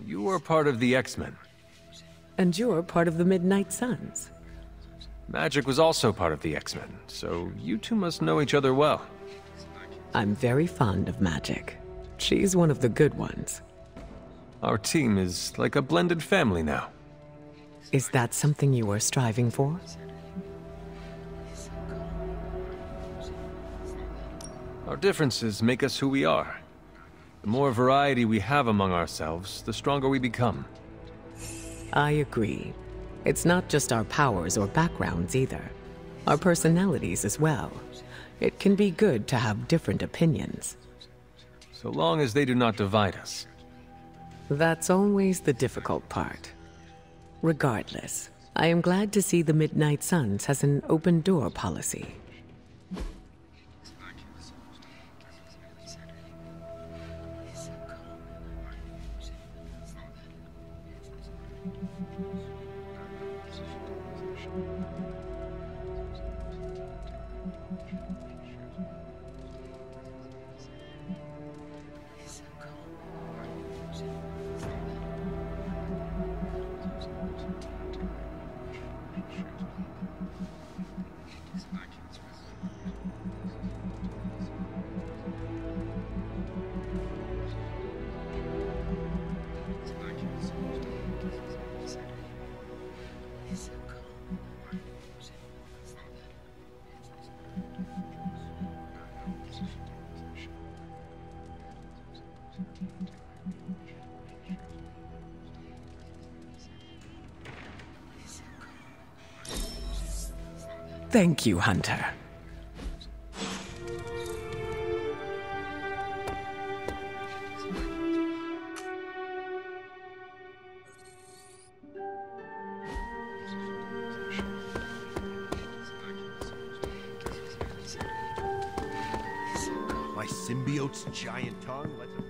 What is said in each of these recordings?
you are part of the X-Men. And you're part of the Midnight Suns. Magic was also part of the X-Men, so you two must know each other well. I'm very fond of Magic. She's one of the good ones. Our team is like a blended family now. Is that something you are striving for? Our differences make us who we are. The more variety we have among ourselves, the stronger we become. I agree. It's not just our powers or backgrounds either. Our personalities as well. It can be good to have different opinions. So long as they do not divide us. That's always the difficult part. Regardless, I am glad to see the Midnight Suns has an open door policy. Thank you, Hunter. My symbiote's giant tongue lets him...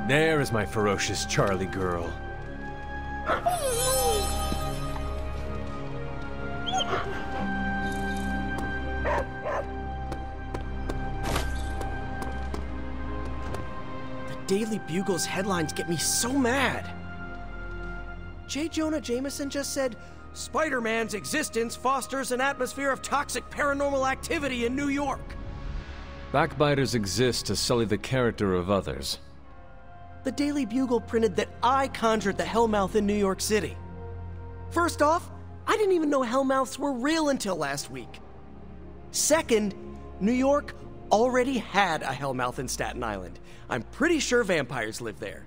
There is my ferocious Charlie girl. The Daily Bugle's headlines get me so mad. J. Jonah Jameson just said, Spider-Man's existence fosters an atmosphere of toxic paranormal activity in New York. Backbiters exist to sully the character of others. The Daily Bugle printed that I conjured the Hellmouth in New York City. First off, I didn't even know Hellmouths were real until last week. Second, New York already had a Hellmouth in Staten Island. I'm pretty sure vampires live there.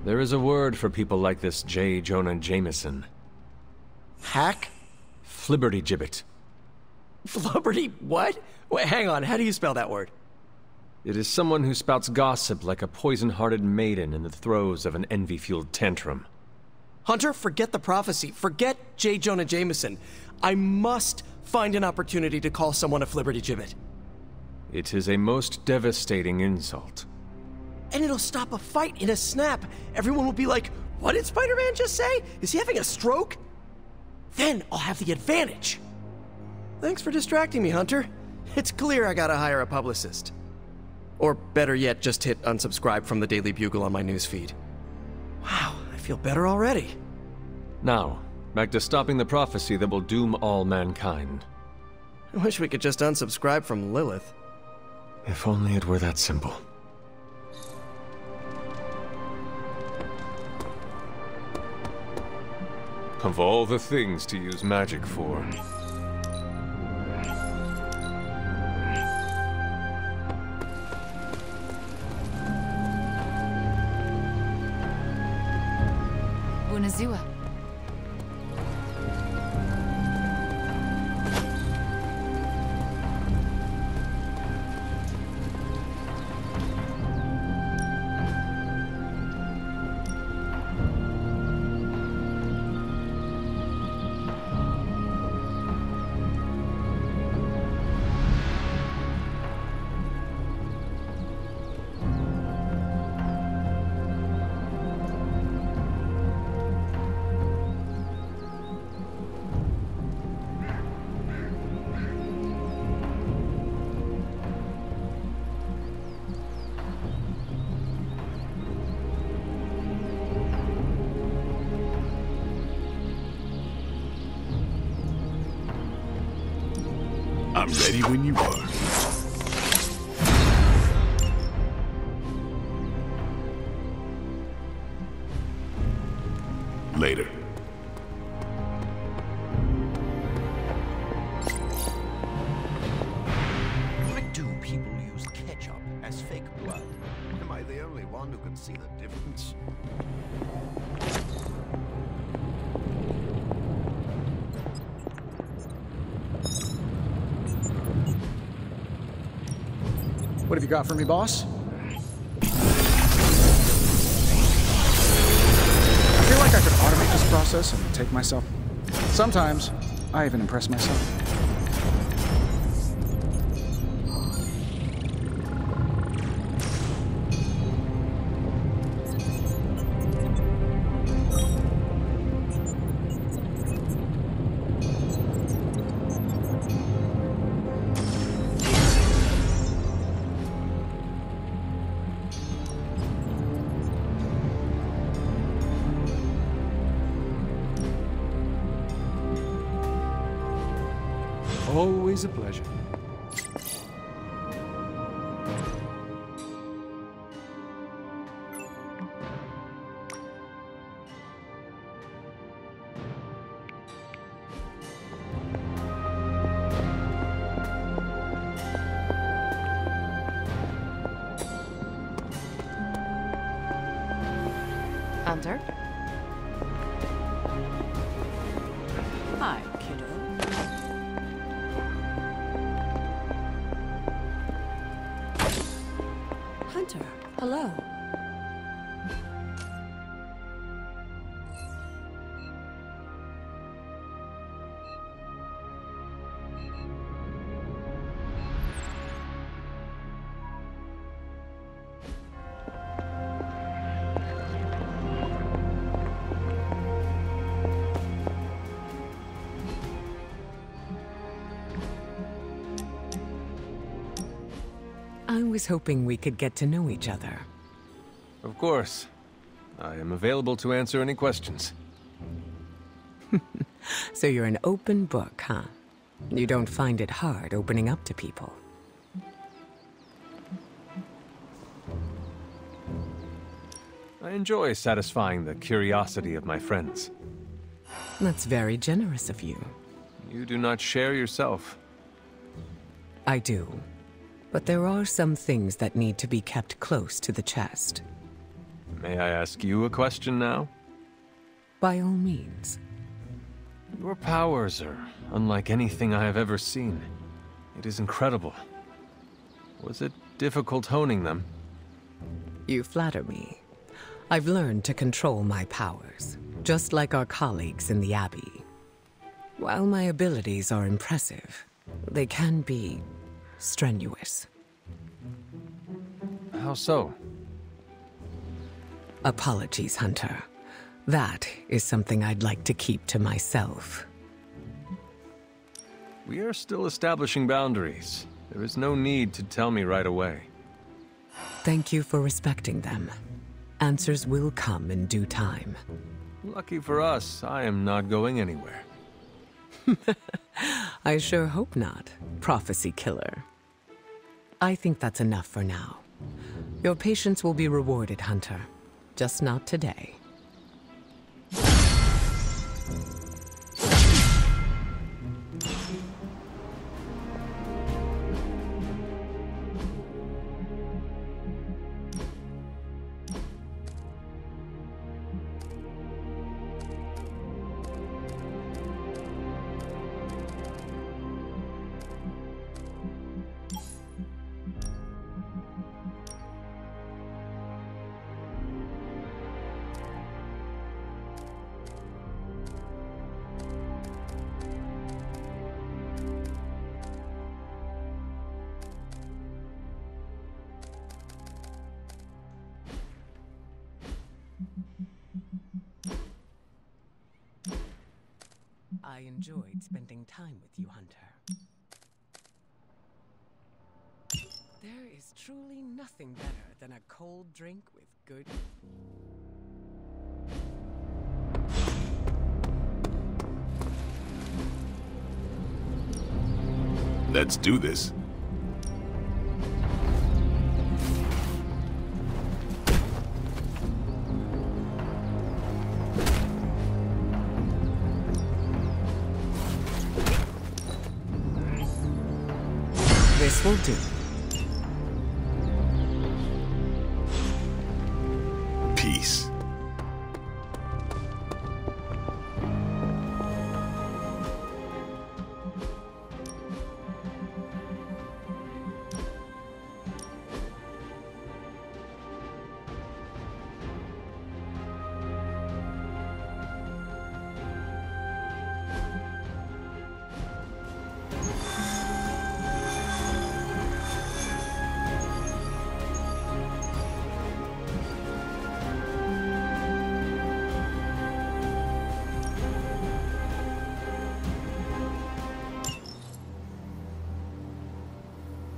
There is a word for people like this J. Jonah Jameson. Hack? Flibbertigibbet. Flubberty what? Wait, hang on, how do you spell that word? It is someone who spouts gossip like a poison-hearted maiden in the throes of an envy-fueled tantrum. Hunter, forget the prophecy. Forget J. Jonah Jameson. I must find an opportunity to call someone a flibbertigibbet. It is a most devastating insult. And it'll stop a fight in a snap. Everyone will be like, what did Spider-Man just say? Is he having a stroke? Then I'll have the advantage. Thanks for distracting me, Hunter. It's clear I gotta hire a publicist. Or better yet, just hit unsubscribe from the Daily Bugle on my newsfeed. Wow, I feel better already. Now, back to stopping the prophecy that will doom all mankind. I wish we could just unsubscribe from Lilith. If only it were that simple. Of all the things to use magic for. Bună ziua! I'm ready when you are. Later. Why do people use ketchup as fake blood? Am I the only one who can see the difference? What have you got for me, boss? I feel like I could automate this process and take myself. Sometimes, I even impress myself. Always a pleasure. Hunter? Hi, kiddo. Hunter, hello. I was hoping we could get to know each other. Of course. I am available to answer any questions. So you're an open book, huh? You don't find it hard opening up to people. I enjoy satisfying the curiosity of my friends. That's very generous of you. You do not share yourself. I do. But there are some things that need to be kept close to the chest. May I ask you a question now? By all means. Your powers are unlike anything I have ever seen. It is incredible. Was it difficult honing them? You flatter me. I've learned to control my powers, just like our colleagues in the Abbey. While my abilities are impressive, they can be strenuous. How so? Apologies, Hunter. That is something I'd like to keep to myself. We are still establishing boundaries. There is no need to tell me right away. Thank you for respecting them. Answers will come in due time. Lucky for us, I am not going anywhere. I sure hope not, prophecy killer. I think that's enough for now. Your patience will be rewarded, Hunter. Just not today. I enjoyed spending time with you, Hunter. There is truly nothing better than a cold drink with good... Let's do this. This will do. Peace.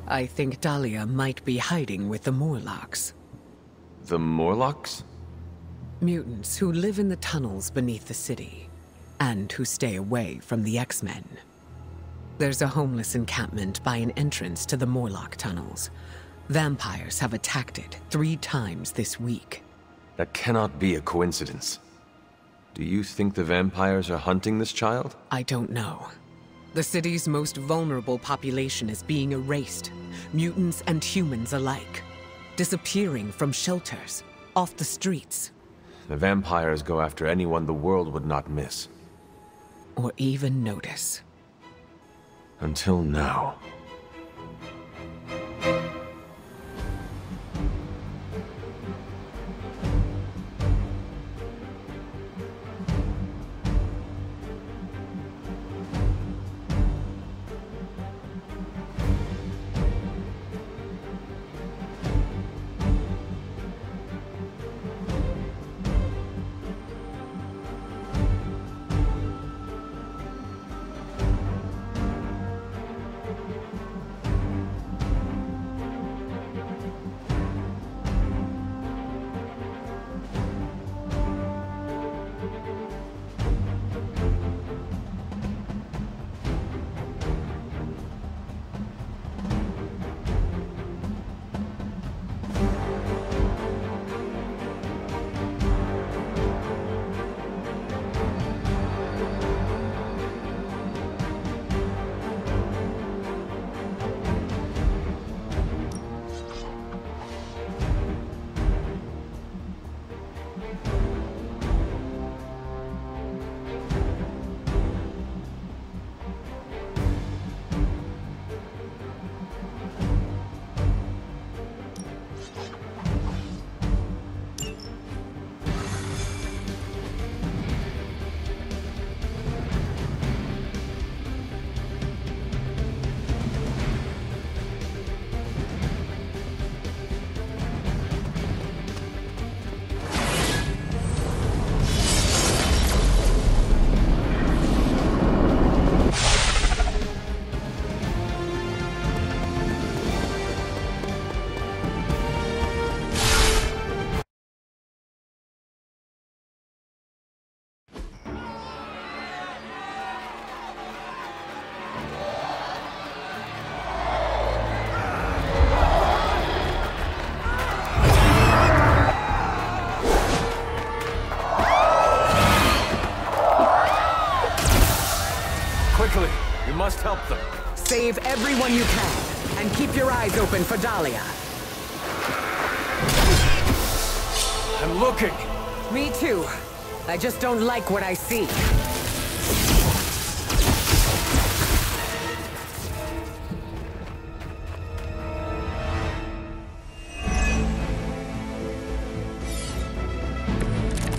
I think Dahlia might be hiding with the Morlocks. The Morlocks? Mutants who live in the tunnels beneath the city, and who stay away from the X-Men. There's a homeless encampment by an entrance to the Morlock tunnels. Vampires have attacked it 3 times this week. That cannot be a coincidence. Do you think the vampires are hunting this child? I don't know. The city's most vulnerable population is being erased, mutants and humans alike, disappearing from shelters, off the streets. the vampires go after anyone the world would not miss. Or even notice. Until now. Quickly, you must help them. Save everyone you can, and keep your eyes open for Dahlia. I'm looking. Me too. I just don't like what I see.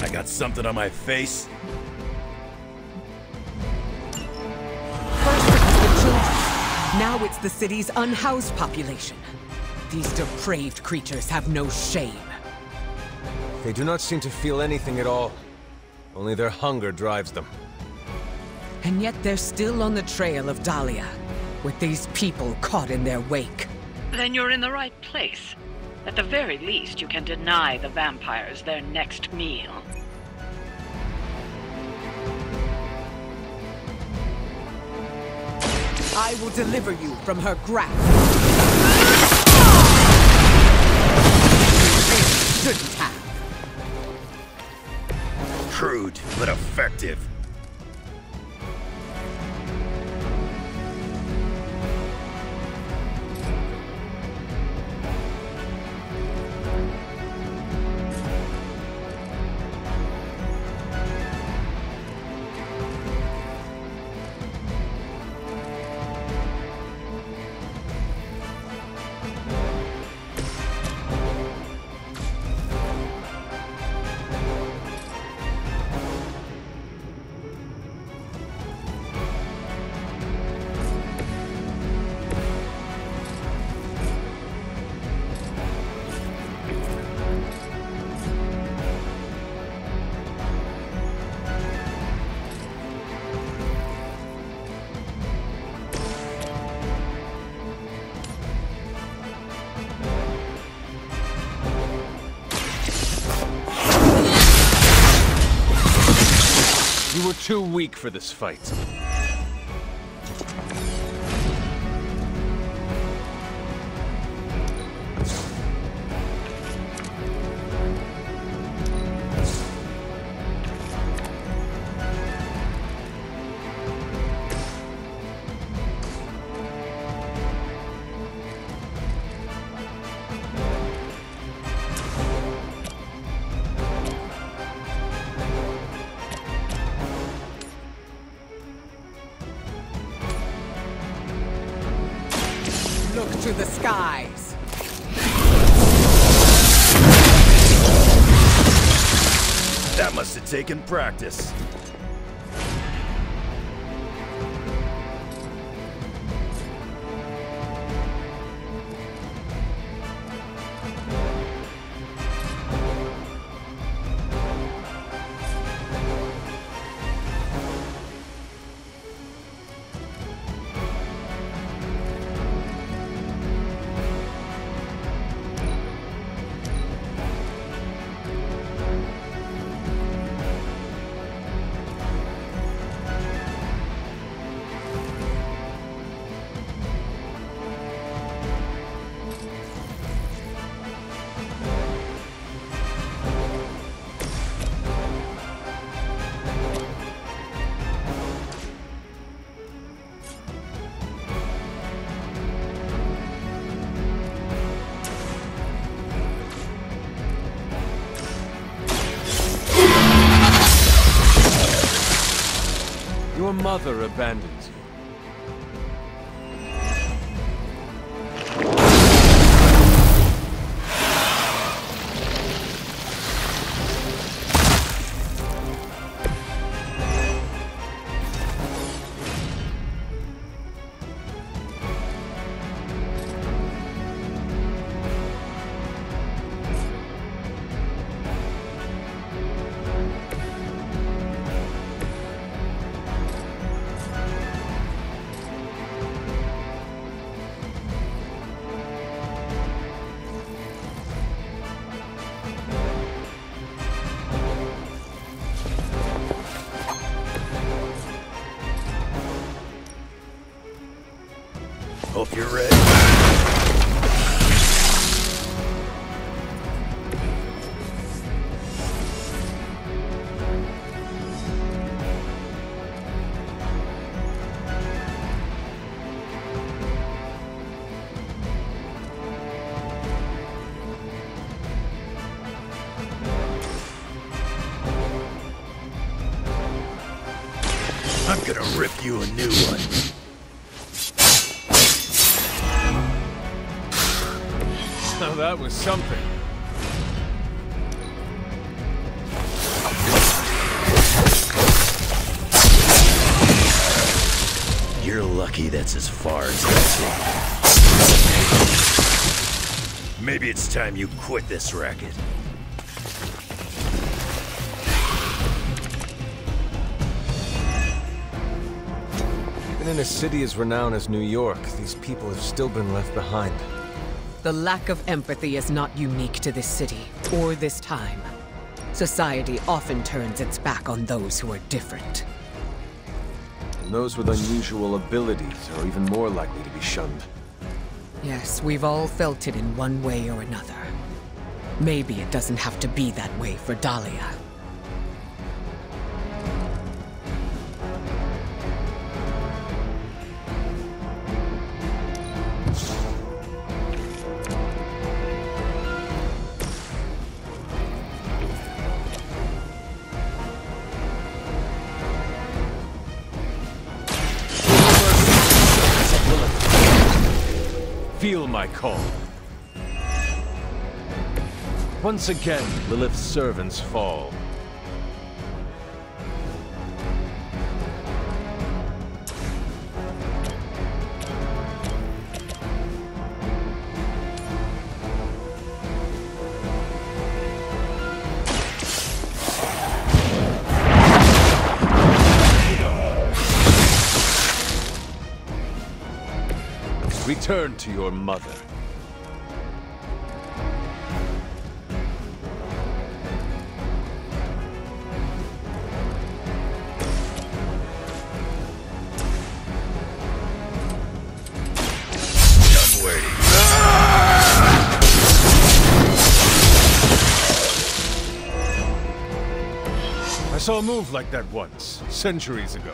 I got something on my face. First it was the children. Now it's the city's unhoused population. These depraved creatures have no shame. They do not seem to feel anything at all. Only their hunger drives them. And yet they're still on the trail of Dahlia, with these people caught in their wake. Then you're in the right place. At the very least, you can deny the vampires their next meal. I will deliver you from her grasp. You really shouldn't have. Crude, but effective. You were too weak for this fight. look to the skies. That must have taken practice. Your mother abandons you. Hope you're ready. I'm gonna rip you a new one. Now that was something. You're lucky that's as far as that's it. Maybe it's time you quit this racket. Even in a city as renowned as New York, these people have still been left behind. The lack of empathy is not unique to this city, or this time. Society often turns its back on those who are different. And those with unusual abilities are even more likely to be shunned. Yes, we've all felt it in one way or another. Maybe it doesn't have to be that way for Dahlia. Feel my call. Once again, Lilith's servants fall. Return to your mother. Done waiting. I saw a move like that once, centuries ago.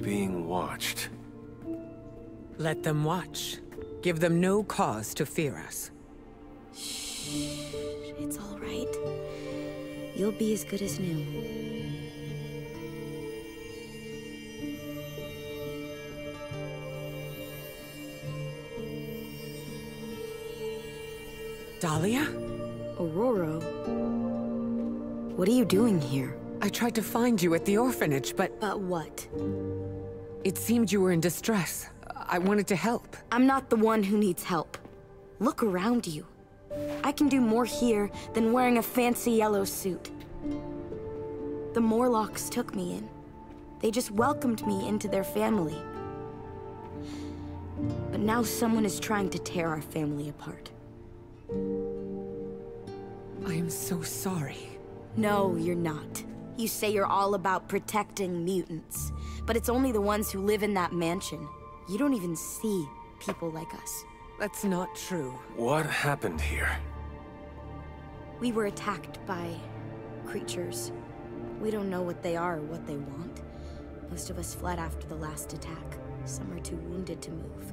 being watched. Let them watch. Give them no cause to fear us. Shh. It's all right. You'll be as good as new. Dahlia? Aurora? What are you doing here? I tried to find you at the orphanage, but... But what? It seemed you were in distress. I wanted to help. I'm not the one who needs help. Look around you. I can do more here than wearing a fancy yellow suit. The Morlocks took me in. They just welcomed me into their family. But now someone is trying to tear our family apart. I am so sorry. No, you're not. You say you're all about protecting mutants, but it's only the ones who live in that mansion. You don't even see people like us. That's not true. What happened here? We were attacked by creatures. We don't know what they are or what they want. Most of us fled after the last attack. Some are too wounded to move.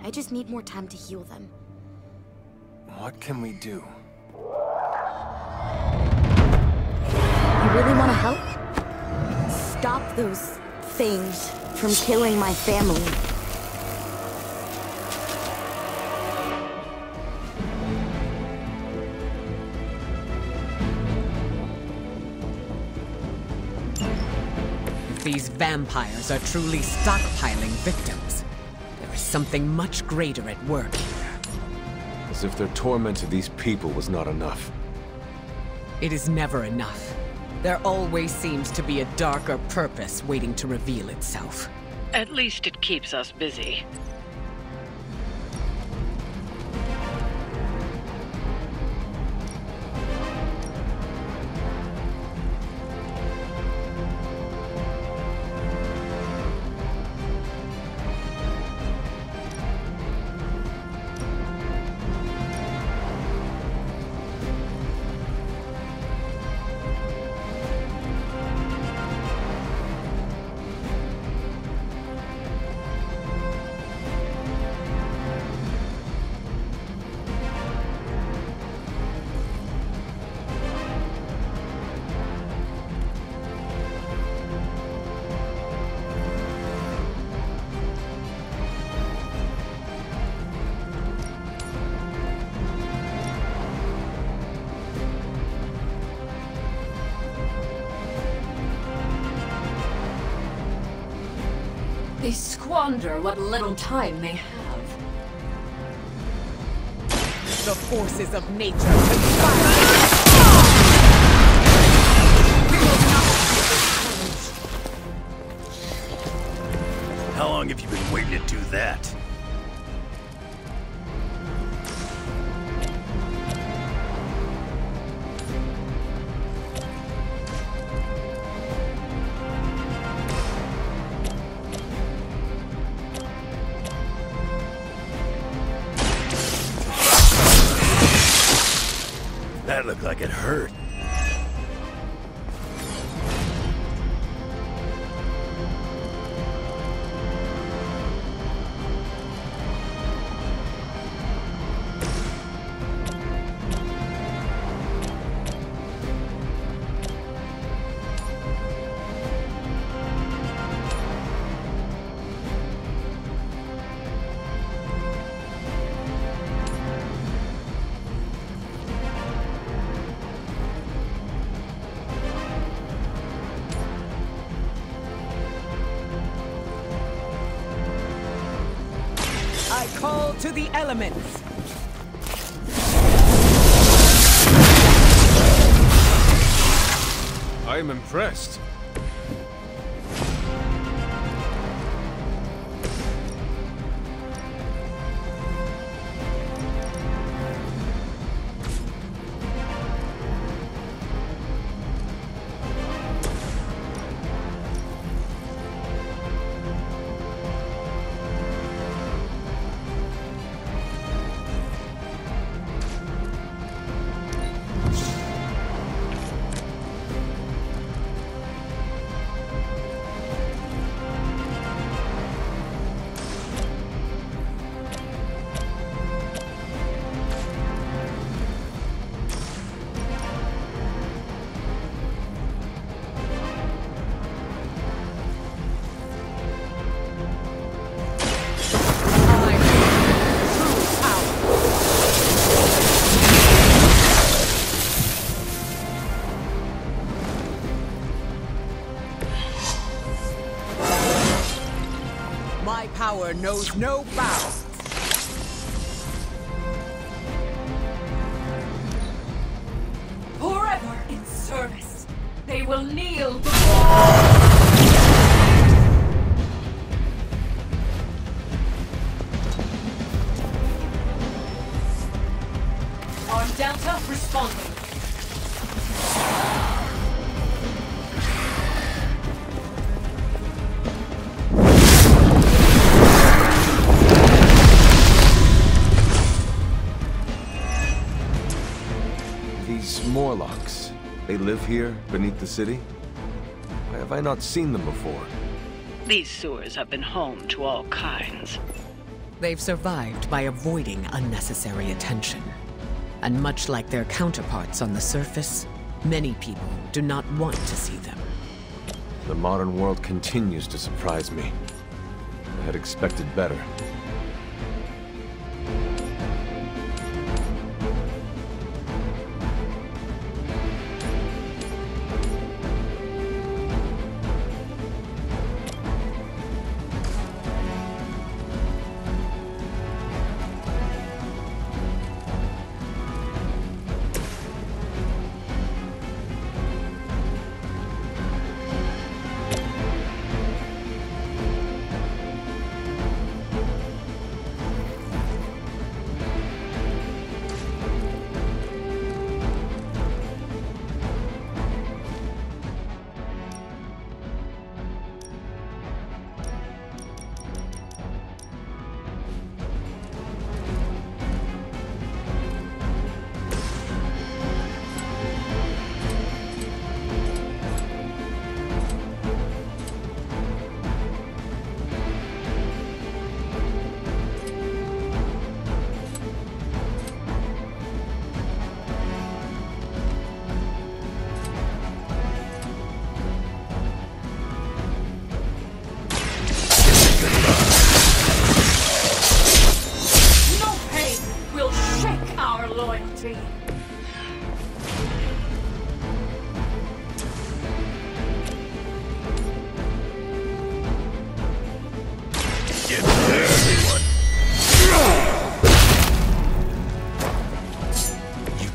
I just need more time to heal them. What can we do? You really want to help? Stop those things from killing my family. If these vampires are truly stockpiling victims, there is something much greater at work here. As if their torment of these people was not enough. It is never enough. There always seems to be a darker purpose waiting to reveal itself. At least it keeps us busy. They squander what little time they have. The forces of nature conspire. How long have you been waiting to do that? That looked like it hurt. I call to the elements. I am impressed. power knows no bounds. Forever in service, they will kneel before. Arm Delta responding. These Morlocks, they live here beneath the city? Why have I not seen them before? These sewers have been home to all kinds. They've survived by avoiding unnecessary attention. And much like their counterparts on the surface, many people do not want to see them. The modern world continues to surprise me. I had expected better.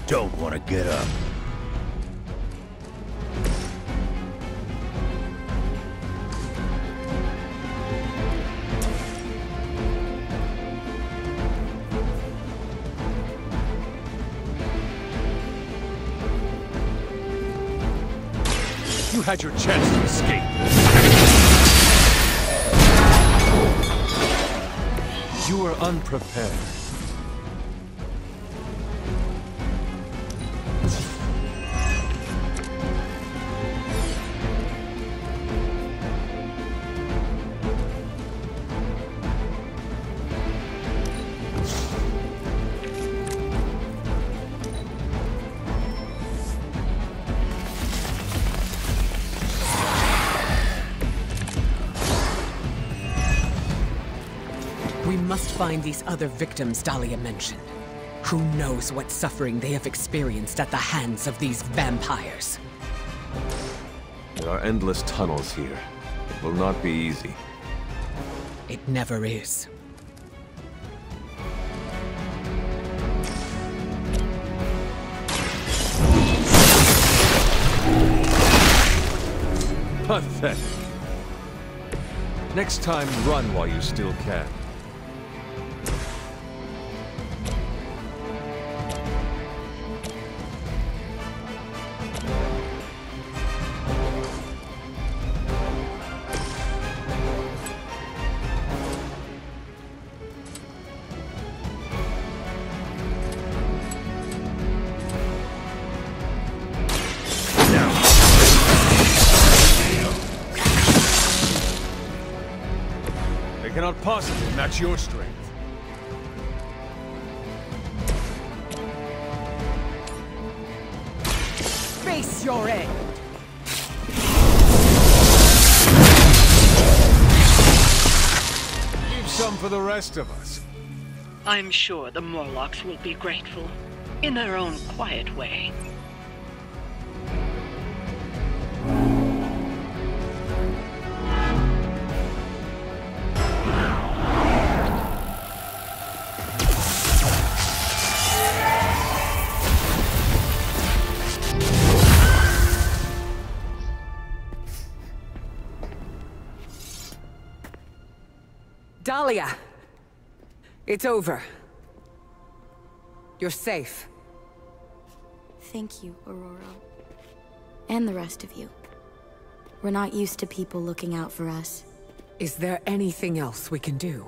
Don't want to get up. You had your chance to escape. You were unprepared. We must find these other victims Dahlia mentioned. Who knows what suffering they have experienced at the hands of these vampires? There are endless tunnels here. It will not be easy. It never is. Pathetic. Next time, run while you still can. Cannot possibly match your strength. Face your end! Leave some for the rest of us. I'm sure the Morlocks will be grateful, in their own quiet way. Dahlia! It's over. You're safe. Thank you, Aurora. And the rest of you. We're not used to people looking out for us. Is there anything else we can do?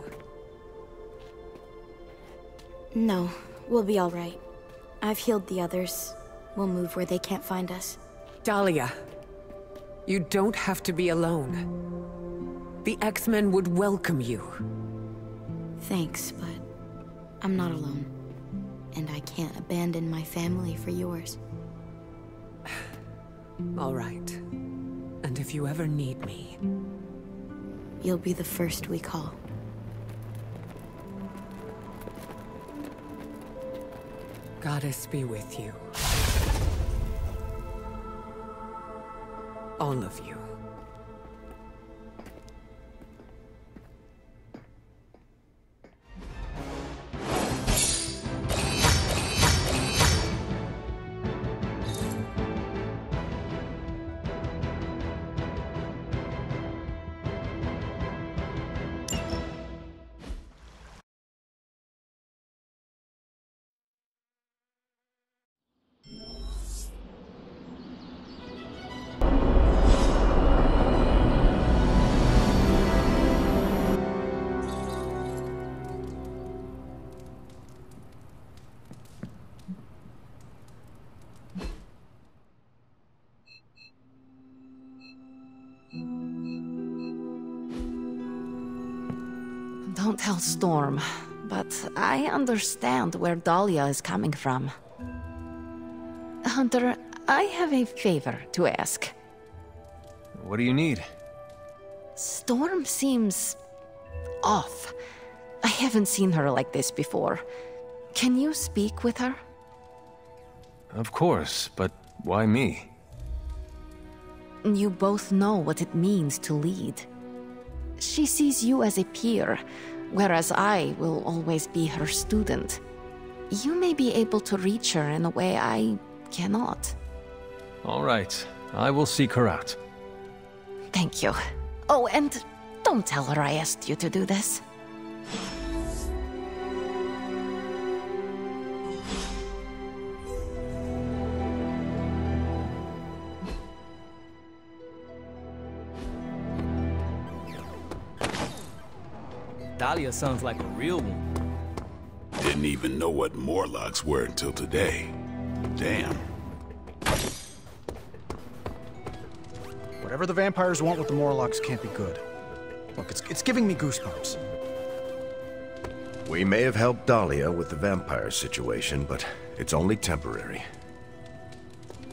No, we'll be all right. I've healed the others. We'll move where they can't find us. Dahlia, you don't have to be alone. The X-Men would welcome you. Thanks, but I'm not alone. And I can't abandon my family for yours. All right. And if you ever need me... You'll be the first we call. Goddess be with you. All of you. Don't tell Storm, but I understand where Dahlia is coming from. Hunter, I have a favor to ask. What do you need? Storm seems... off. I haven't seen her like this before. Can you speak with her? Of course, but why me? You both know what it means to lead. She sees you as a peer, whereas I will always be her student. You may be able to reach her in a way I cannot. All right, I will seek her out. Thank you. Oh, and don't tell her I asked you to do this. Dahlia sounds like a real one. Didn't even know what Morlocks were until today. Damn. Whatever the vampires want with the Morlocks can't be good. Look, it's giving me goosebumps. We may have helped Dahlia with the vampire situation, but it's only temporary.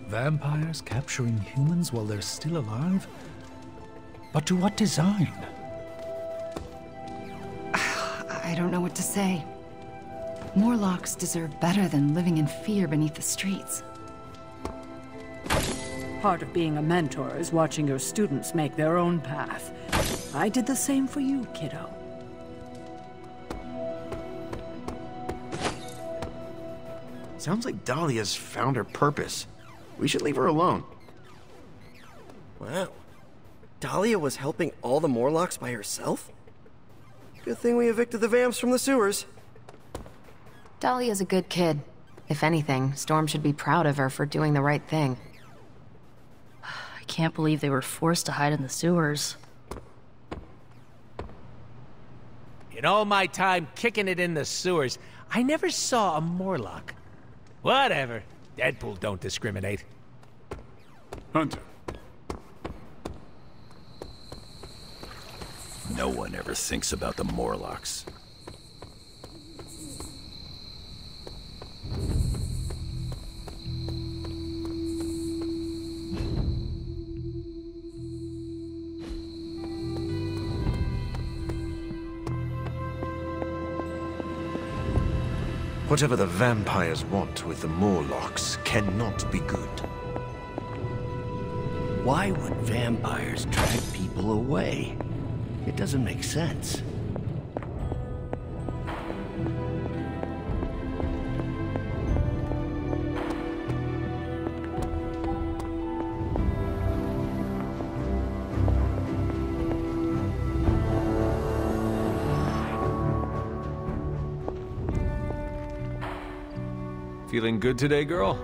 Vampires capturing humans while they're still alive? But to what design? I don't know what to say. Morlocks deserve better than living in fear beneath the streets. Part of being a mentor is watching your students make their own path. I did the same for you, kiddo. Sounds like Dahlia's found her purpose. We should leave her alone. Wow. Dahlia was helping all the Morlocks by herself? Good thing we evicted the vamps from the sewers. Dahlia's a good kid. If anything, Storm should be proud of her for doing the right thing. I can't believe they were forced to hide in the sewers. In all my time kicking it in the sewers, I never saw a Morlock. Whatever. Deadpool don't discriminate. Hunter. No one ever thinks about the Morlocks. Whatever the vampires want with the Morlocks cannot be good. Why would vampires drag people away? It doesn't make sense. Feeling good today, girl?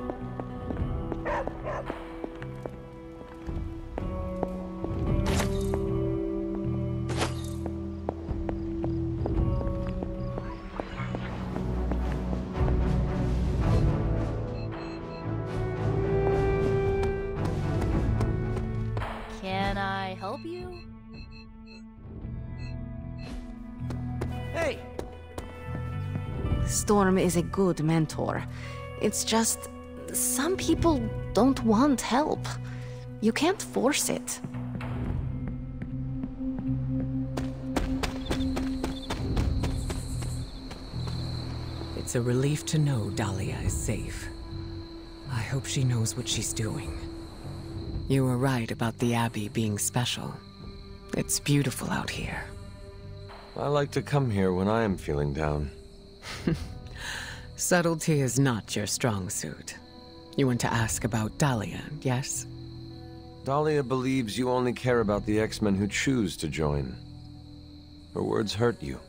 Can I help you? Hey! Storm is a good mentor. It's just, some people don't want help. You can't force it. It's a relief to know Dahlia is safe. I hope she knows what she's doing. You were right about the Abbey being special. It's beautiful out here. I like to come here when I am feeling down. Subtlety is not your strong suit. You want to ask about Dahlia, yes? Dahlia believes you only care about the X-Men who choose to join. Her words hurt you.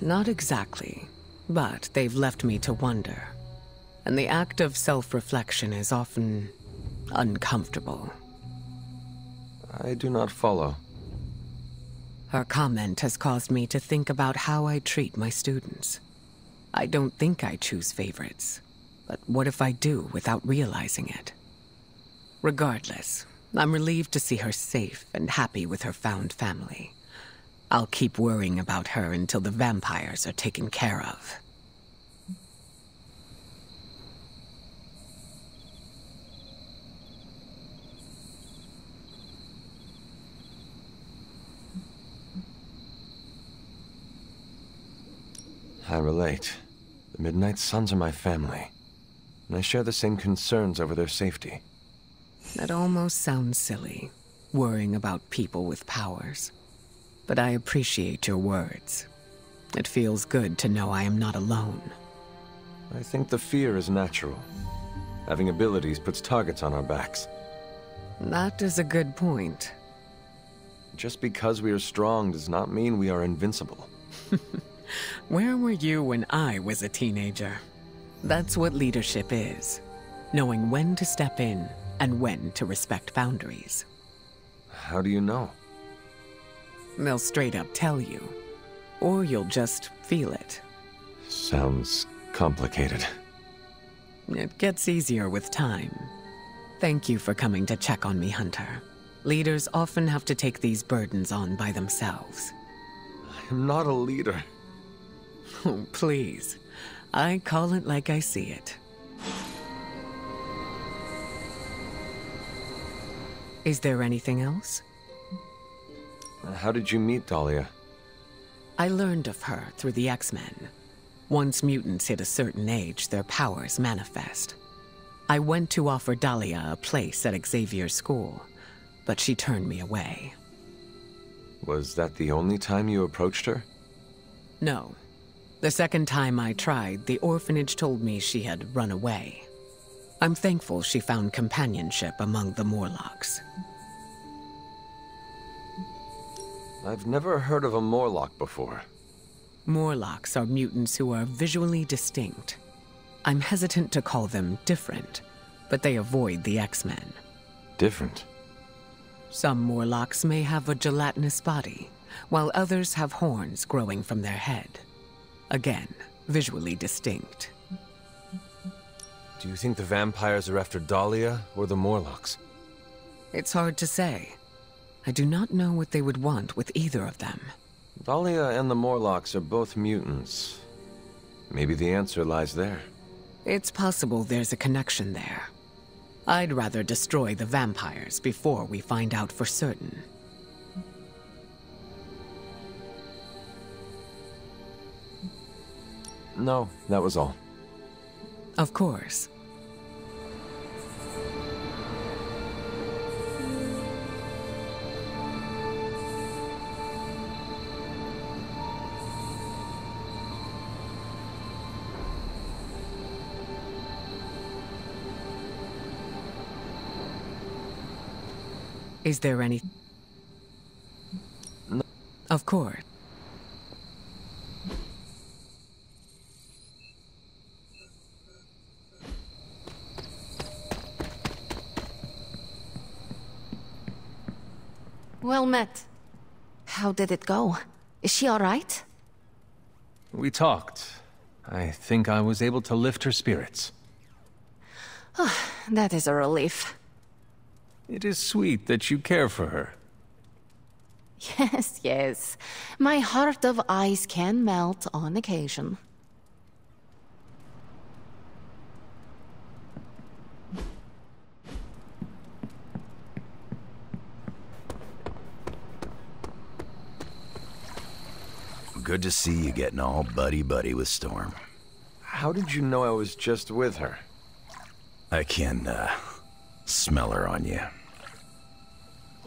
Not exactly, but they've left me to wonder. And the act of self-reflection is often uncomfortable. I do not follow. Her comment has caused me to think about how I treat my students. I don't think I choose favorites, but what if I do without realizing it? Regardless, I'm relieved to see her safe and happy with her found family. I'll keep worrying about her until the vampires are taken care of. I relate. The Midnight Suns are my family, and I share the same concerns over their safety. That almost sounds silly, worrying about people with powers. But I appreciate your words. It feels good to know I am not alone. I think the fear is natural. Having abilities puts targets on our backs. That is a good point. Just because we are strong does not mean we are invincible. Where were you when I was a teenager? That's what leadership is. Knowing when to step in and when to respect boundaries. How do you know? They'll straight up tell you. Or you'll just feel it. Sounds complicated. It gets easier with time. Thank you for coming to check on me, Hunter. Leaders often have to take these burdens on by themselves. I am not a leader. Oh, please. I call it like I see it. Is there anything else? How did you meet Dahlia? I learned of her through the X-Men. Once mutants hit a certain age, their powers manifest. I went to offer Dahlia a place at Xavier's school, but she turned me away. Was that the only time you approached her? No. The second time I tried, the orphanage told me she had run away. I'm thankful she found companionship among the Morlocks. I've never heard of a Morlock before. Morlocks are mutants who are visually distinct. I'm hesitant to call them different, but they avoid the X-Men. Different? Some Morlocks may have a gelatinous body, while others have horns growing from their head. Again, visually distinct. Do you think the vampires are after Dahlia or the Morlocks? It's hard to say. I do not know what they would want with either of them. Dahlia and the Morlocks are both mutants. Maybe the answer lies there. It's possible there's a connection there. I'd rather destroy the vampires before we find out for certain. No, that was all. Of course. Is there any... No. Of course. Well met. How did it go? Is she all right? We talked. I think I was able to lift her spirits. That is a relief. It is sweet that you care for her. Yes, yes. My heart of ice can melt on occasion. Good to see you getting all buddy-buddy with Storm. How did you know I was just with her? I can, smell her on you.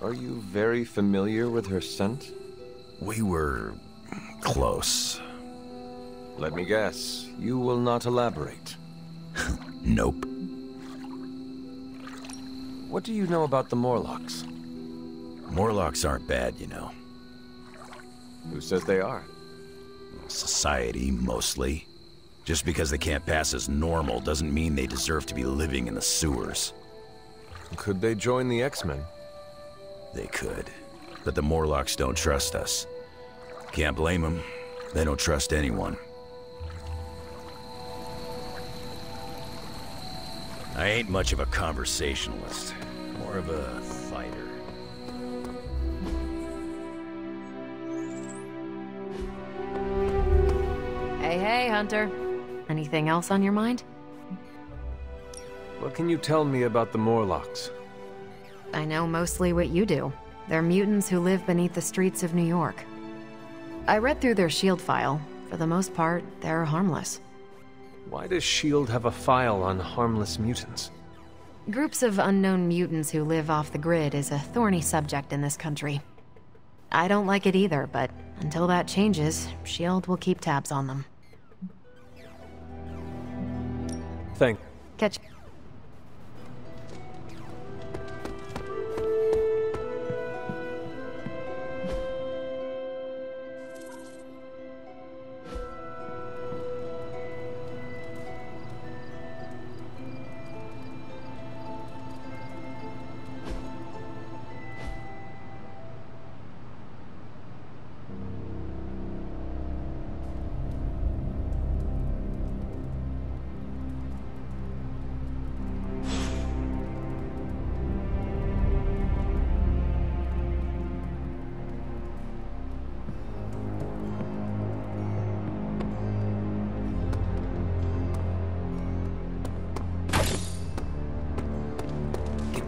Are you very familiar with her scent? We were close. Let me guess, you will not elaborate. Nope. What do you know about the Morlocks? Morlocks aren't bad, you know. Who says they are? Society, mostly. Just because they can't pass as normal doesn't mean they deserve to be living in the sewers. Could they join the X-Men? They could. But the Morlocks don't trust us. Can't blame them. They don't trust anyone. I ain't much of a conversationalist. More of a fighter. Hey, Hunter. Anything else on your mind? What can you tell me about the Morlocks? I know mostly what you do. They're mutants who live beneath the streets of New York. I read through their SHIELD file. For the most part, they're harmless. Why does S.H.I.E.L.D. have a file on harmless mutants? Groups of unknown mutants who live off the grid is a thorny subject in this country. I don't like it either, but until that changes, S.H.I.E.L.D. will keep tabs on them. Catch.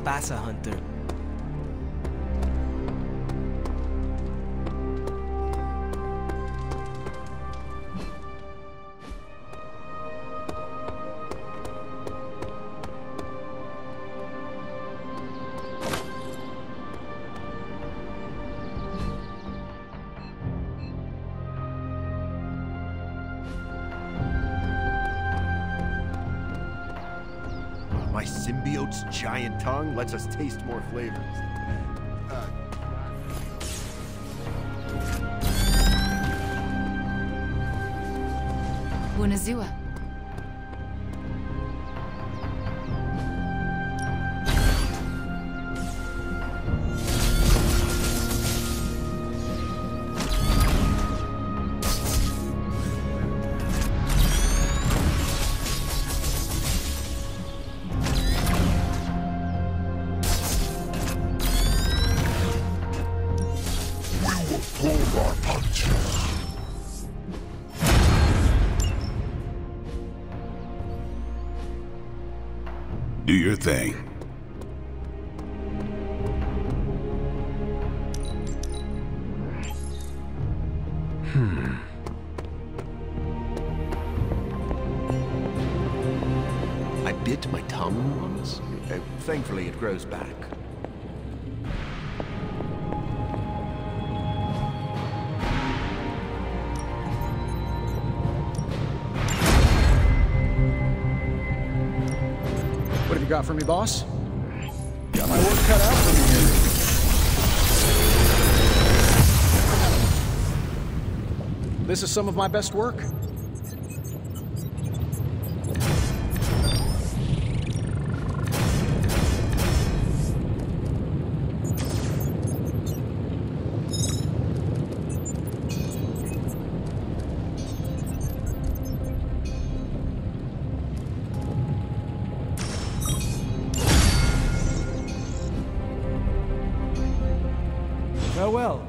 Pasa, Hunter. My symbiote's giant tongue lets us taste more flavors. Bunazua. Do your thing. I bit my tongue once. Thankfully, it grows back. What have you got for me, boss? Got my work cut out for me here. This is some of my best work. Farewell.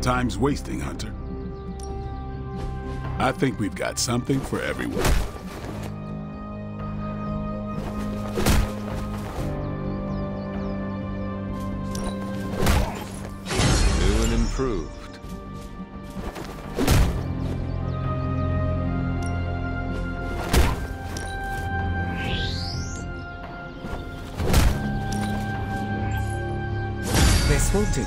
Time's wasting, Hunter. I think we've got something for everyone. New and improved. This will do.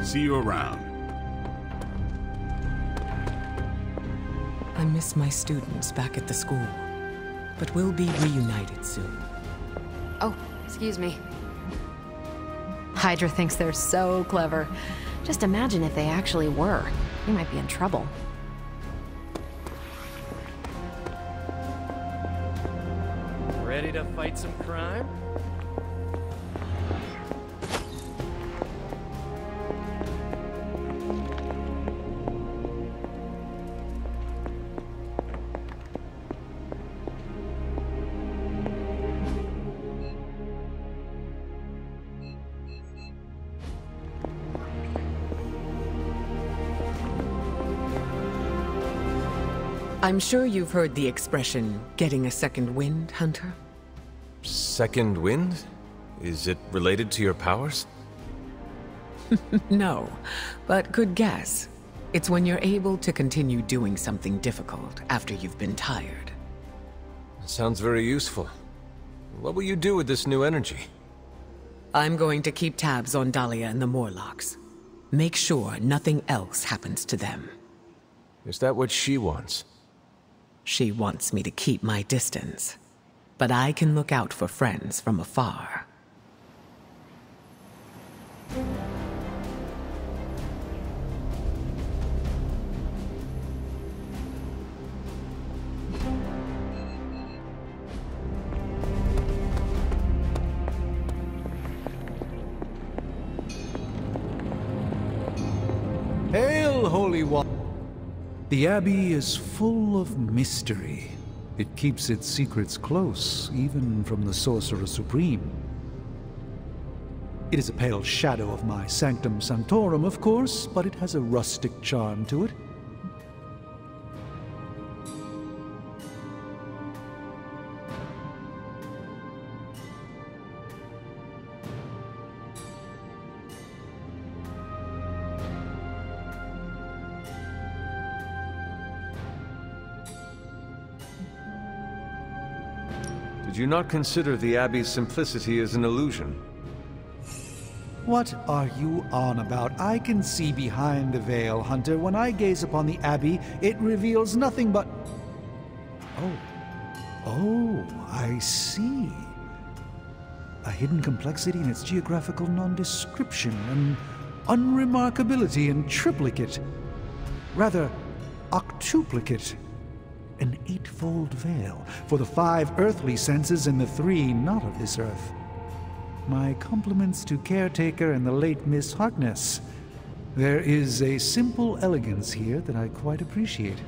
See you around. I miss my students back at the school, but we'll be reunited soon. Oh, excuse me. Hydra thinks they're so clever. Just imagine if they actually were. We might be in trouble. Ready to fight some crime? I'm sure you've heard the expression, getting a second wind, Hunter? Second wind? Is it related to your powers? No, but good guess. It's when you're able to continue doing something difficult after you've been tired. Sounds very useful. What will you do with this new energy? I'm going to keep tabs on Dahlia and the Morlocks. Make sure nothing else happens to them. Is that what she wants? She wants me to keep my distance, but I can look out for friends from afar. Hail, Holy One! The Abbey is full of mystery. It keeps its secrets close, even from the Sorcerer Supreme. It is a pale shadow of my Sanctum Sanctorum, of course, but it has a rustic charm to it. Did you not consider the Abbey's simplicity as an illusion? What are you on about? I can see behind the veil, Hunter. When I gaze upon the Abbey, it reveals nothing but... Oh, I see. A hidden complexity in its geographical non-description, an unremarkability in triplicate. Rather, octuplicate. An eightfold veil, for the 5 earthly senses and the 3 not of this earth. My compliments to Caretaker and the late Miss Harkness. There is a simple elegance here that I quite appreciate.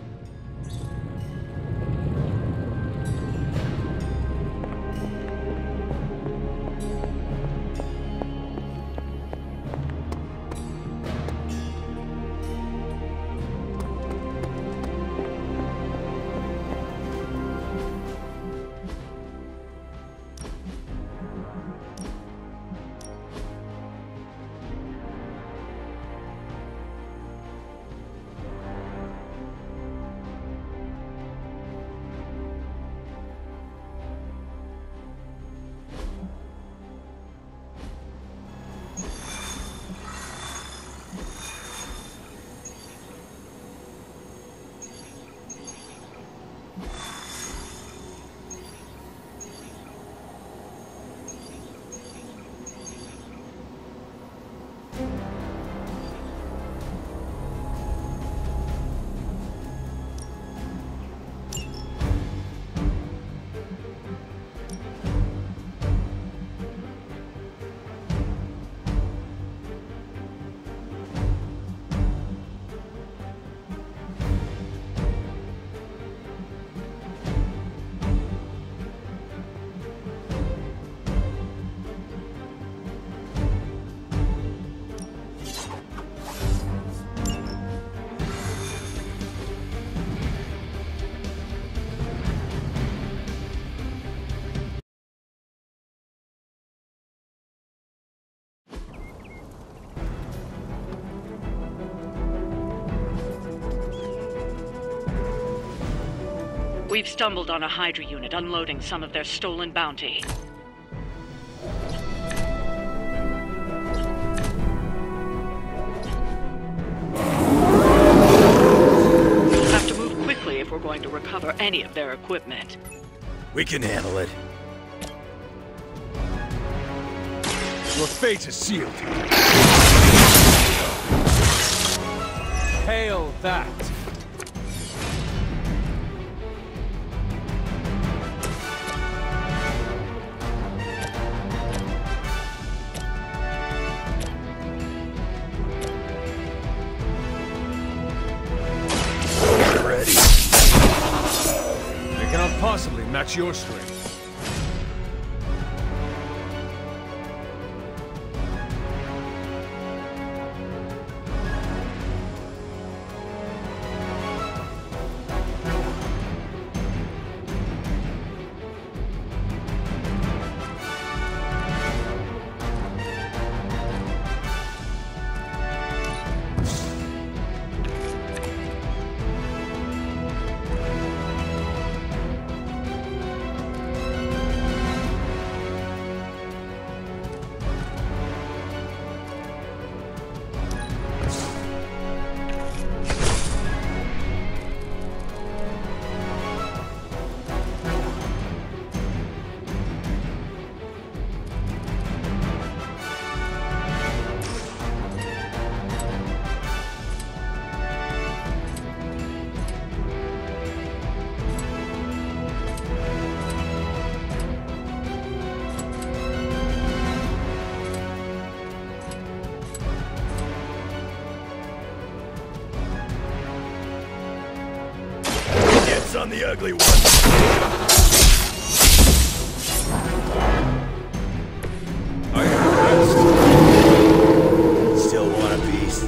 We've stumbled on a Hydra unit unloading some of their stolen bounty. We'll have to move quickly if we're going to recover any of their equipment. We can handle it. Your fate is sealed. Hail that! Ready. They cannot possibly match your strength. On the ugly one. Are you impressed? Still want a piece?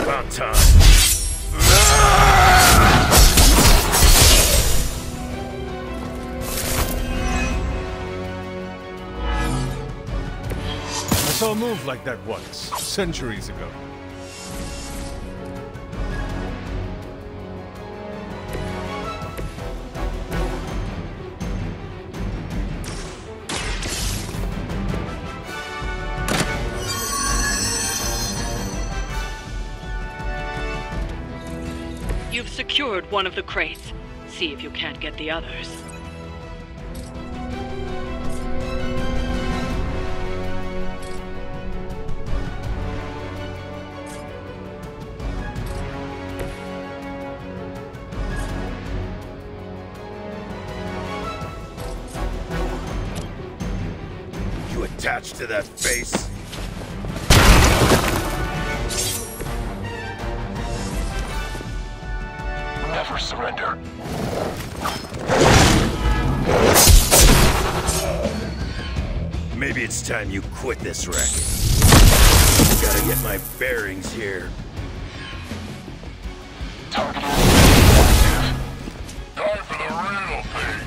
About time. I saw a move like that once, centuries ago. You've secured one of the crates. See if you can't get the others. You attached to that face? Never surrender. Maybe it's time you quit this racket. Gotta get my bearings here. Target active. Time for the real thing.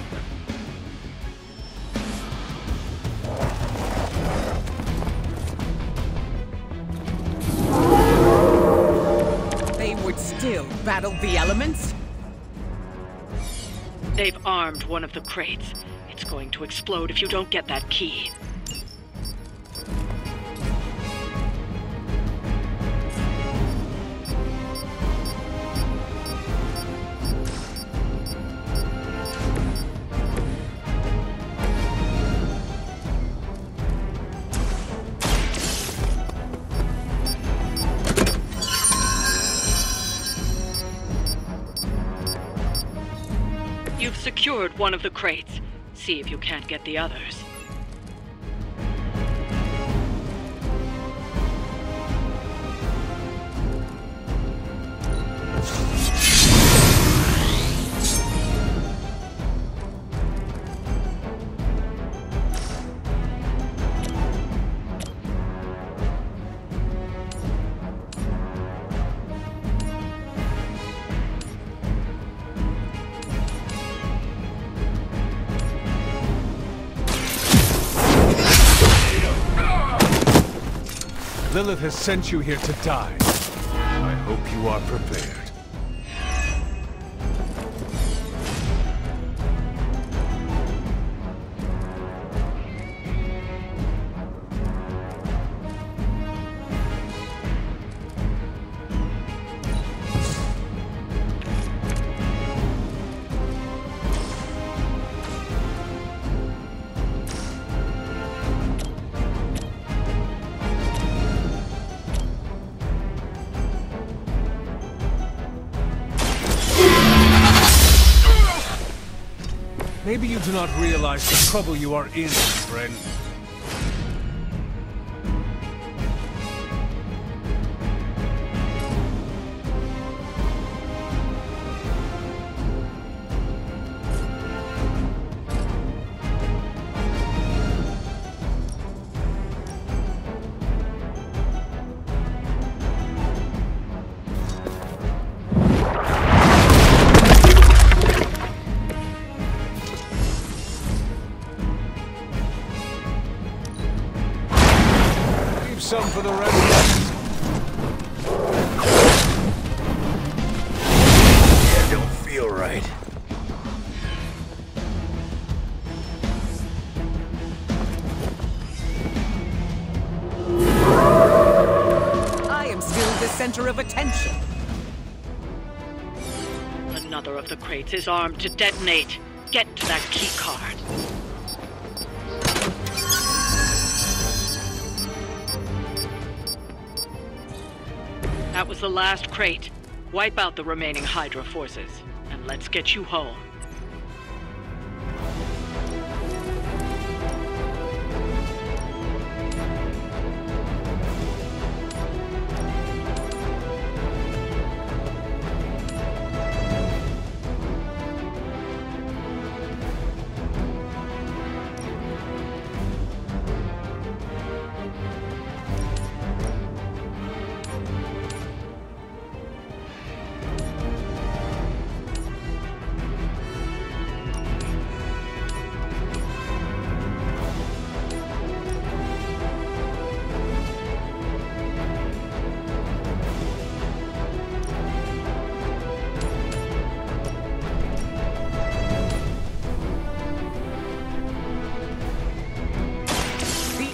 They would still battle the elements? They've armed one of the crates. It's going to explode if you don't get that key. You've secured one of the crates. See if you can't get the others. Lilith has sent you here to die. I hope you are prepared. Maybe you do not realize the trouble you are in, friend. Some for the rest of us. Yeah, don't feel right. I am still the center of attention. Another of the crates is armed to detonate. Get to that key card. That was the last crate. Wipe out the remaining Hydra forces, and let's get you home.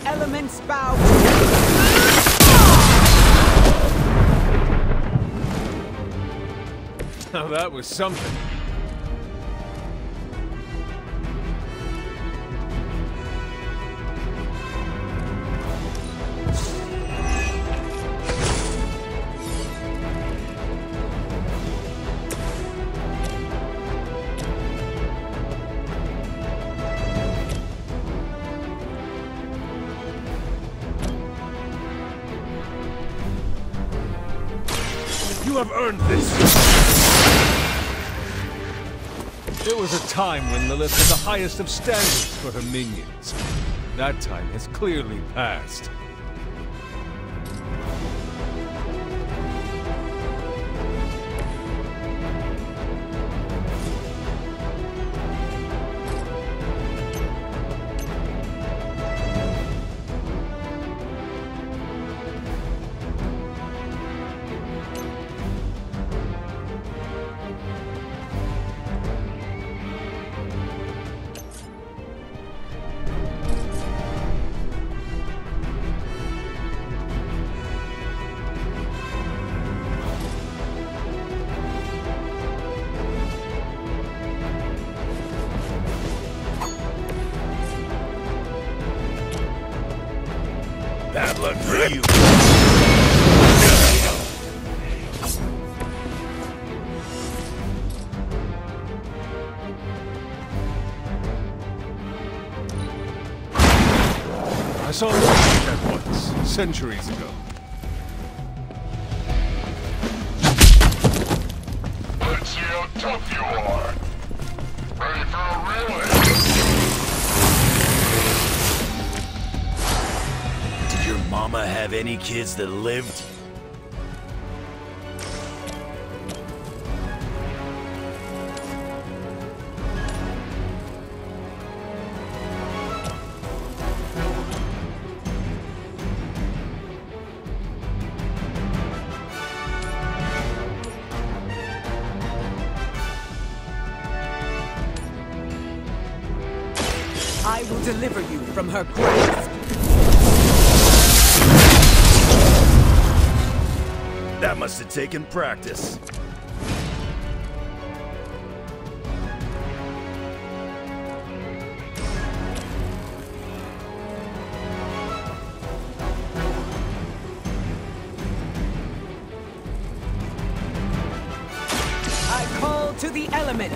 Elements bow. Now that was something. You have earned this. There was a time when Lilith had the highest of standards for her minions. That time has clearly passed. Bad luck for you. I saw Lilith that once, centuries ago. Let's see how tough you are. Ready for a relay? Did your mama have any kids that lived? deliver you from her grasp. That must have taken practice. I call to the elements.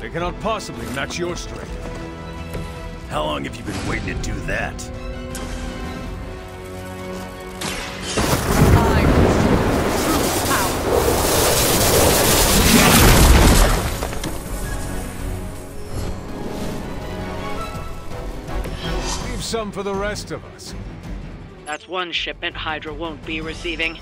They cannot possibly match your strength. How long have you been waiting to do that? Leave some for the rest of us. That's one shipment Hydra won't be receiving.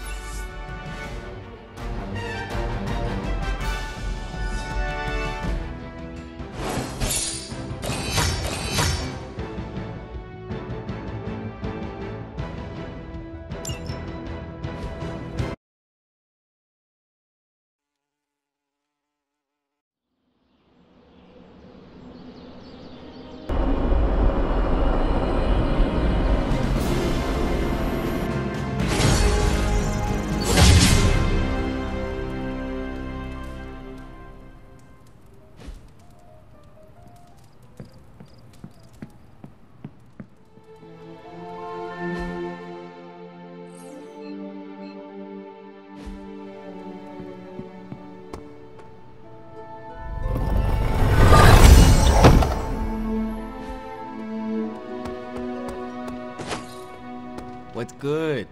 What's good?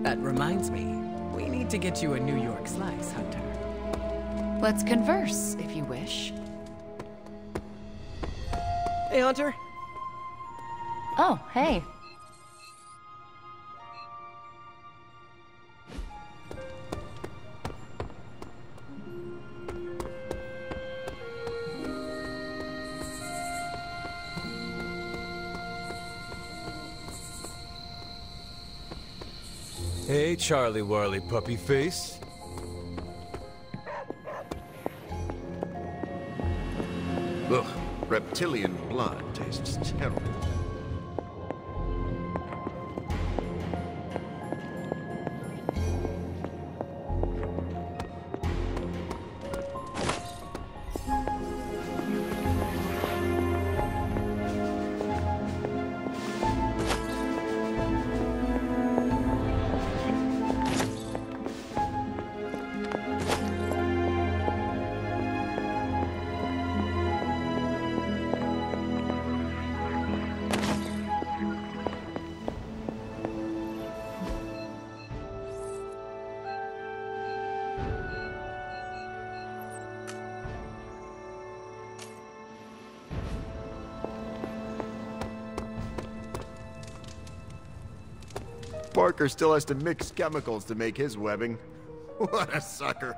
That reminds me, we need to get you a New York slice, Hunter. Let's converse, if you wish. Hey, Hunter. Oh, hey. Hey, Charlie Warley puppy face. Ugh, reptilian blood tastes terrible. Parker still has to mix chemicals to make his webbing. What a sucker.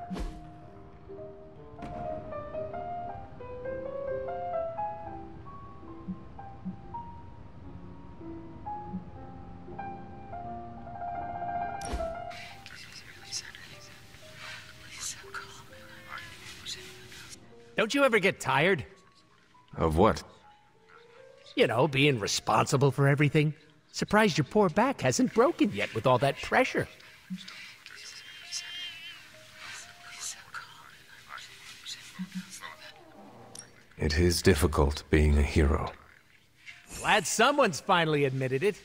Don't you ever get tired? Of what? You know, being responsible for everything. Surprised your poor back hasn't broken yet with all that pressure. It is difficult being a hero. Glad someone's finally admitted it.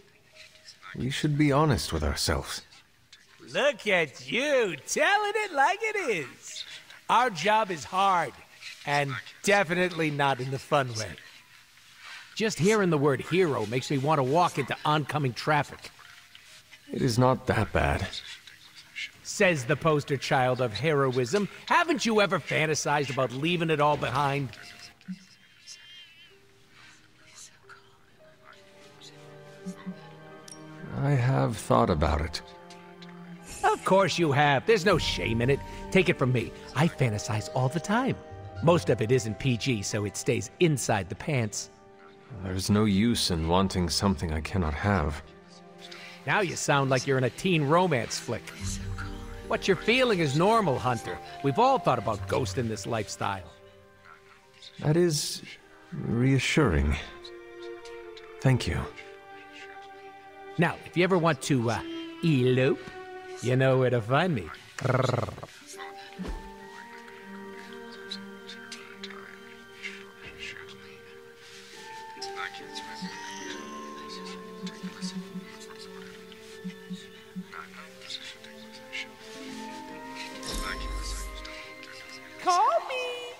We should be honest with ourselves. Look at you, telling it like it is. Our job is hard, and definitely not in the fun way. Just hearing the word hero makes me want to walk into oncoming traffic. It is not that bad. Says the poster child of heroism. Haven't you ever fantasized about leaving it all behind? I have thought about it. Of course you have. There's no shame in it. Take it from me. I fantasize all the time. Most of it isn't PG, so it stays inside the pants. There's no use in wanting something I cannot have. Now you sound like you're in a teen romance flick. What you're feeling is normal, Hunter. We've all thought about ghosting this lifestyle. That is reassuring. Thank you. Now, if you ever want to, elope, you know where to find me. Call me!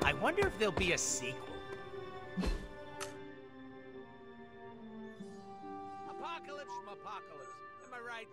I wonder if there'll be a sequel. Apocalypse, am I right?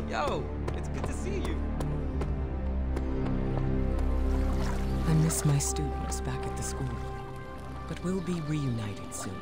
Yo, it's good to see you. I miss my students back at the school, but we'll be reunited soon.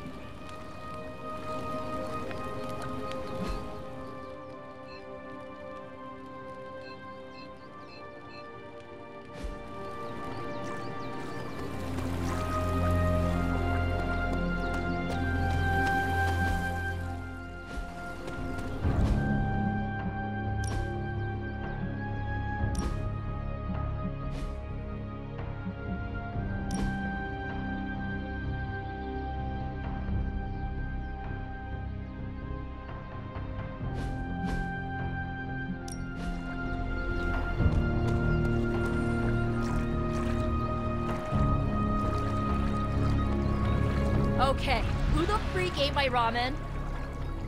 Okay, who the freak ate my ramen?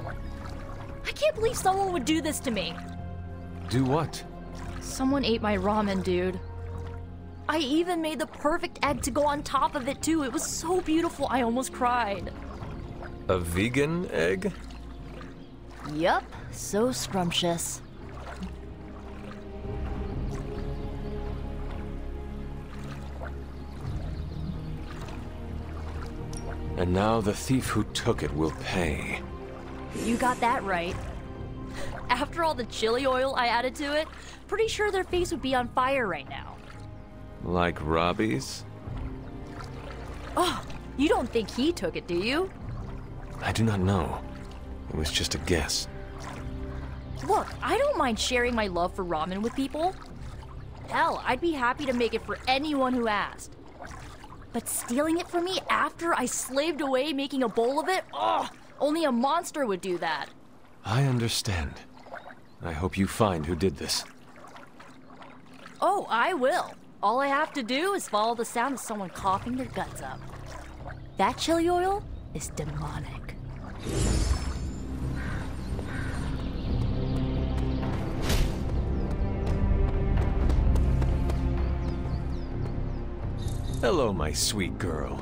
I can't believe someone would do this to me. Do what? Someone ate my ramen, dude. I even made the perfect egg to go on top of it, too. It was so beautiful, I almost cried. A vegan egg? Yup, so scrumptious. And now the thief who took it will pay. You got that right. After all the chili oil I added to it, pretty sure their face would be on fire right now. Like Robbie's? Oh, you don't think he took it, do you? I do not know. It was just a guess. Look, I don't mind sharing my love for ramen with people. Hell, I'd be happy to make it for anyone who asked. But stealing it from me after I slaved away making a bowl of it? Ugh! Only a monster would do that. I understand. I hope you find who did this. Oh, I will. All I have to do is follow the sound of someone coughing their guts up. That chili oil is demonic. Hello, my sweet girl.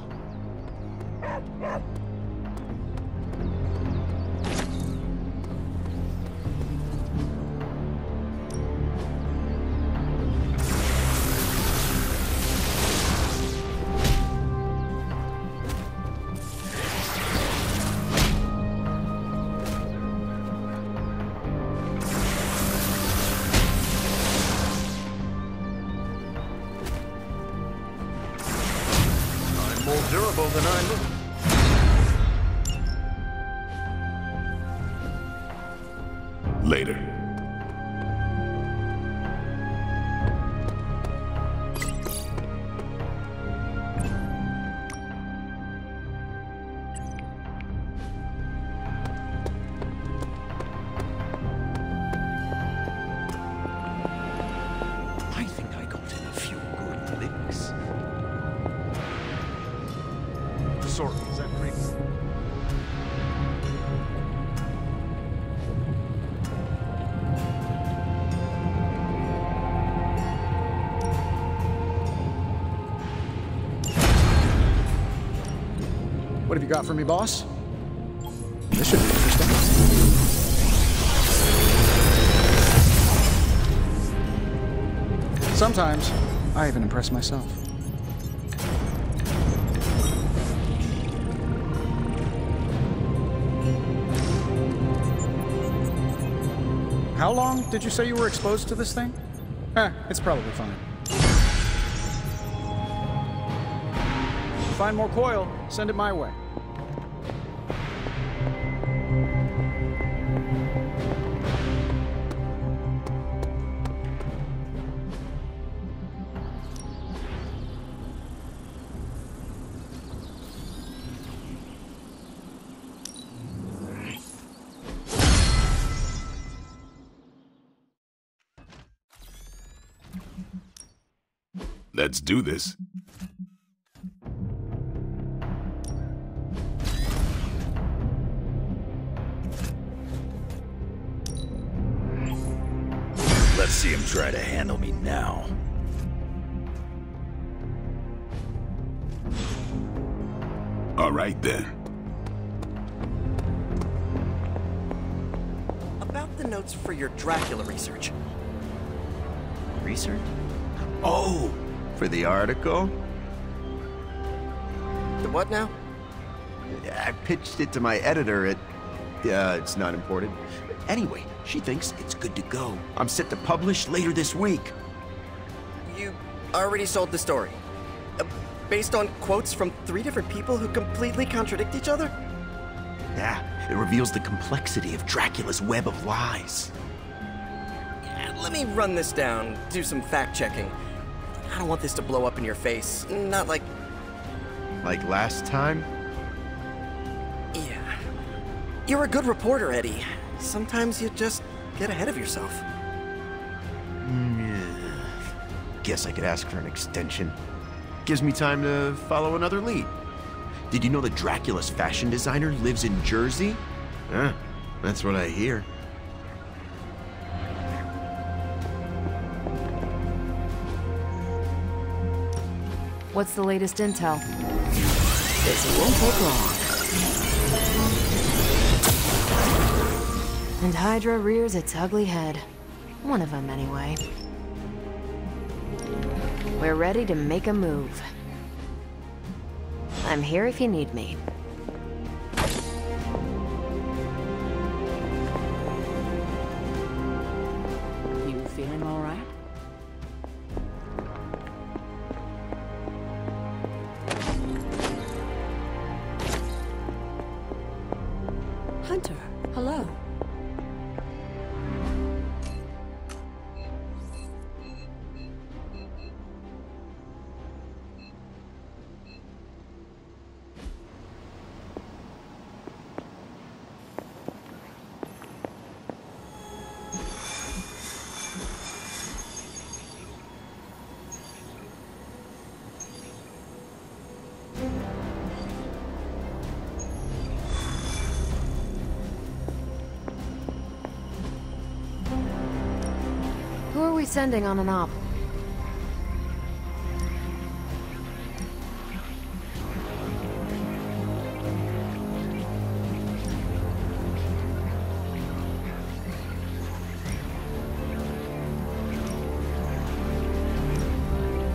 More durable than I look. Later. I think I got in a few good licks. Sorry, is that creepy? What have you got for me, boss? This should be interesting. Sometimes, I even impress myself. How long did you say you were exposed to this thing? It's probably fine. Find more coil, send it my way. Let's do this. Let's see him try to handle me now. All right, then. About the notes for your Dracula research. Research? Oh, for the article? The what now? I pitched it to my editor. It's not important. Anyway, she thinks it's good to go. I'm set to publish later this week. You already sold the story. Based on quotes from 3 different people who completely contradict each other? Yeah, it reveals the complexity of Dracula's web of lies. Let me run this down, do some fact-checking. I don't want this to blow up in your face. Not like... Like last time? Yeah. You're a good reporter, Eddie. Sometimes you just get ahead of yourself. Yeah. Guess I could ask for an extension. Gives me time to follow another lead. Did you know that Dracula's fashion designer lives in Jersey? That's what I hear. What's the latest intel? This won't take long. And Hydra rears its ugly head. One of them, anyway. We're ready to make a move. I'm here if you need me. You feeling all right? Hunter, hello. sending on and off.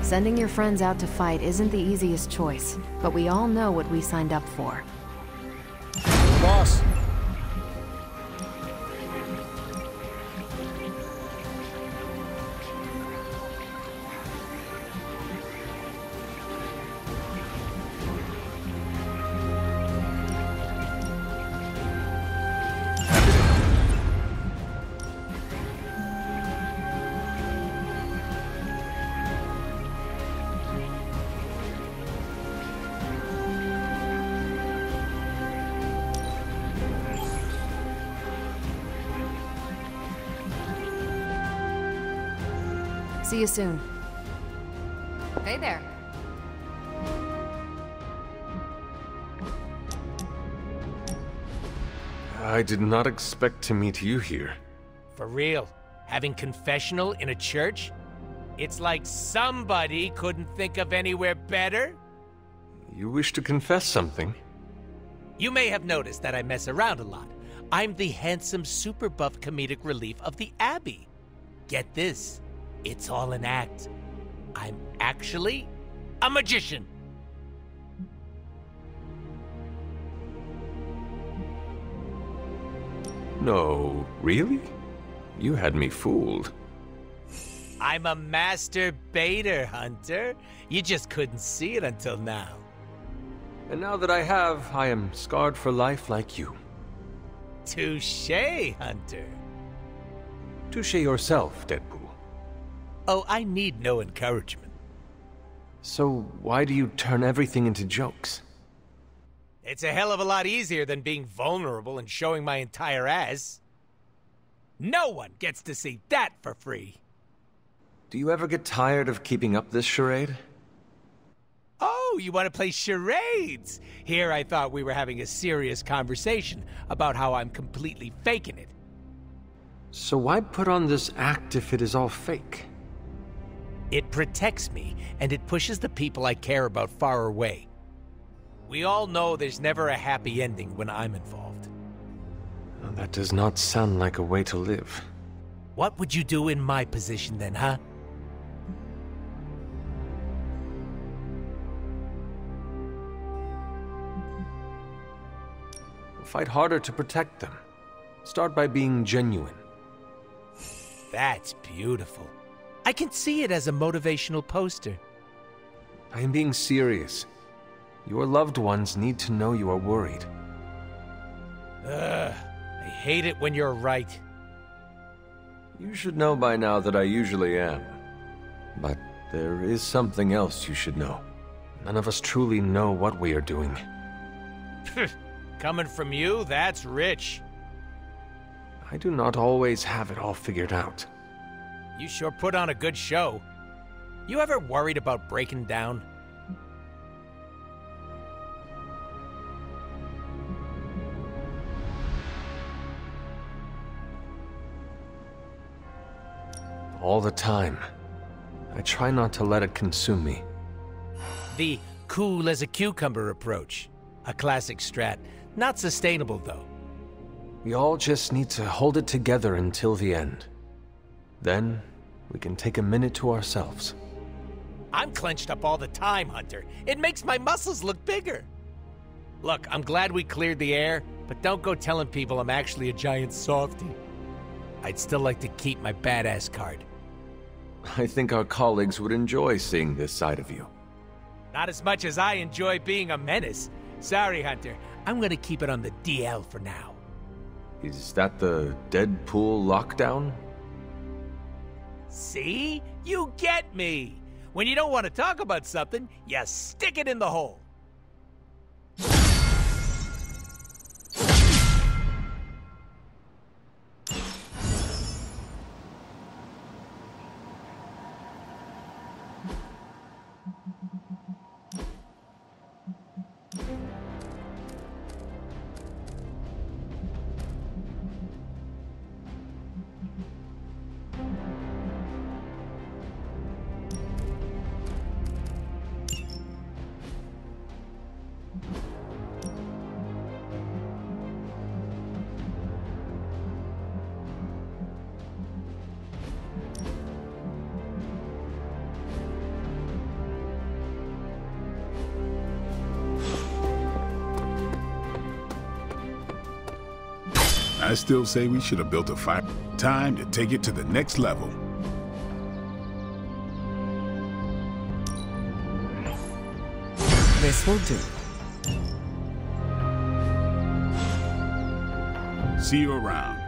Sending your friends out to fight isn't the easiest choice, but we all know what we signed up for. Boss. See you soon. Hey there. I did not expect to meet you here. For real? Having confessional in a church? It's like somebody couldn't think of anywhere better? You wish to confess something? You may have noticed that I mess around a lot. I'm the handsome, super buff comedic relief of the Abbey. Get this, it's all an act. I'm actually a magician. No, really? You had me fooled. I'm a master baiter, Hunter. You just couldn't see it until now. And now that I have, I am scarred for life like you. Touché, Hunter. Touché yourself, Deadpool. Oh, I need no encouragement. So why do you turn everything into jokes? It's a hell of a lot easier than being vulnerable and showing my entire ass. No one gets to see that for free. Do you ever get tired of keeping up this charade? Oh, you want to play charades? Here I thought we were having a serious conversation about how I'm completely faking it. So why put on this act if it is all fake? It protects me, and it pushes the people I care about far away. We all know there's never a happy ending when I'm involved. Well, that does not sound like a way to live. What would you do in my position then, huh? Fight harder to protect them. Start by being genuine. That's beautiful. I can see it as a motivational poster. I am being serious. Your loved ones need to know you are worried. Ugh, I hate it when you're right. You should know by now that I usually am. But there is something else you should know. None of us truly know what we are doing. Coming from you, that's rich. I do not always have it all figured out. You sure put on a good show. You ever worried about breaking down? All the time. I try not to let it consume me. The cool as a cucumber approach. A classic strat. Not sustainable, though. We all just need to hold it together until the end. Then, we can take a minute to ourselves. I'm clenched up all the time, Hunter. It makes my muscles look bigger. Look, I'm glad we cleared the air, but don't go telling people I'm actually a giant softie. I'd still like to keep my badass card. I think our colleagues would enjoy seeing this side of you. Not as much as I enjoy being a menace. Sorry, Hunter. I'm gonna keep it on the DL for now. Is that the Deadpool lockdown? See? You get me! When you don't want to talk about something, you stick it in the hole. I still say we should have built a fire. Time to take it to the next level. This will do. See you around.